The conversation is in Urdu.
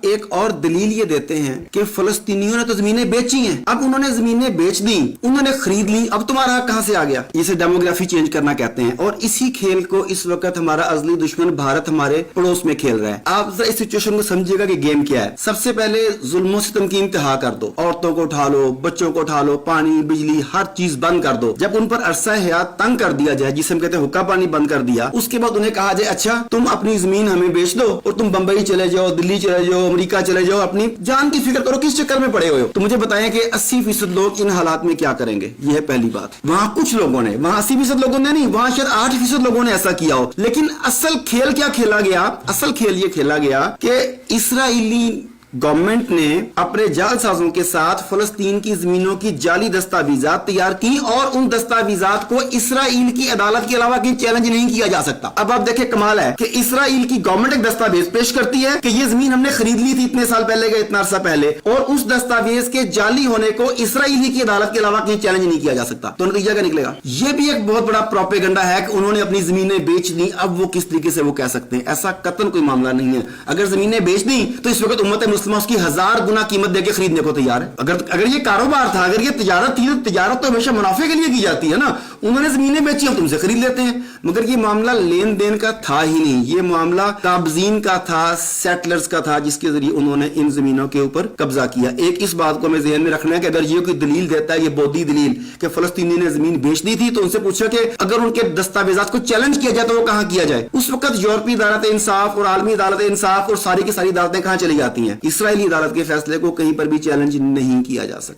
ایک اور دلیل یہ دیتے ہیں کہ فلسطینیوں نے تو زمینیں بیچی ہیں، اب انہوں نے زمینیں بیچ دی، انہوں نے خرید لی، اب تمہارا حق کہاں سے آ گیا؟ اسے ڈیموگرافی چینج کرنا کہتے ہیں، اور اسی کھیل کو اس وقت ہمارا ازلی دشمن بھارت ہمارے پڑوس میں کھیل رہا ہے۔ آپ ذرا اس سچویشن کو سمجھیے گا کہ گیم کیا ہے۔ سب سے پہلے ظلم و ستم کی انتہا کر دو، عورتوں کو اٹھا لو، بچوں کو اٹھا لو، پانی بجلی ہر چیز بند کر دو۔ جب ان پر عرصہ حیات تنگ کر دیا جائے، جسے ہم کہتے ہیں حقہ پانی بند کر دیا، اس کے بعد انہیں کہا جائے اچھا تم اپنی زمین ہمیں بیچ دو اور تم بمبئی چلے جاؤ، دلی چلے جاؤ، امریکہ چلے جاؤ، اپنی جان کی فکر کرو، کس چکر میں پڑے ہوئے ہو؟ تو مجھے بتائیں کہ 80% لوگ ان حالات میں کیا کریں گے؟ یہ ہے پہلی بات۔ وہاں کچھ لوگوں نے، وہاں 80% لوگوں نے نہیں، وہاں شاید 8% لوگوں نے ایسا کیا ہو، لیکن اصل کھیل کیا کھیلا گیا؟ اصل کھیل یہ کھیلا گیا کہ اسرائیلی گورنمنٹ نے اپنے جعل سازوں کے ساتھ فلسطین کی زمینوں کی جعلی دستاویزات تیار کی، اور ان دستاویزات کو اسرائیل کی عدالت کے علاوہ کہیں چیلنج نہیں کیا جا سکتا۔ اب آپ دیکھیں کمال ہے کہ اسرائیل کی گورنمنٹ ایک دستاویز پیش کرتی ہے کہ یہ زمین ہم نے خرید لی تھی اتنے سال پہلے کا، اتنا عرصہ پہلے، اور اس دستاویز کے جعلی ہونے کو اسرائیلی کی عدالت کے علاوہ کہیں چیلنج نہیں کیا جا سکتا۔ تو نتیجہ کیا نکلے گا؟ یہ بھی ایک بہت بڑا پروپیگنڈا ہے کہ انہوں نے اپنی زمینیں بیچ دی۔ اب وہ کس طریقے سے وہ کہہ سکتے ہیں؟ ایسا قطعاً کوئی معاملہ نہیں ہے۔ اگر زمینیں بیچ دی تو اس وقت امت مسلمہ اس کی 1000 گنا قیمت دے کے خریدنے کو تیار ہے۔ اگر یہ کاروبار تھا، اگر یہ تجارت تھی، تو تجارت تو ہمیشہ منافع کے لیے کی جاتی ہے نا۔ انہوں نے زمینیں بیچی، ہم تم سے خرید لیتے ہیں۔ مگر یہ معاملہ لین دین کا تھا ہی نہیں، یہ معاملہ قابضین کا تھا، سیٹلرز کا تھا، جس کے ذریعے انہوں نے ان زمینوں کے اوپر قبضہ کیا۔ ایک اس بات کو ہمیں ذہن میں رکھنا ہے کہ اگر یہ کوئی دلیل دیتا ہے، یہ بودھی دلیل کہ فلسطینی نے زمین بیچ دی تھی، تو ان سے پوچھا کہ اگر ان کے دستاویزات کو چیلنج کیا جائے تو وہ کہاں کیا جائے؟ اس وقت یورپی عدالت انصاف اور عالمی عدالت انصاف اور ساری کی ساری عدالتیں کہاں چلی جاتی ہیں؟ اسرائیلی عدالت کے فیصلے کو کہیں پر بھی چیلنج نہیں کیا جا سکتا۔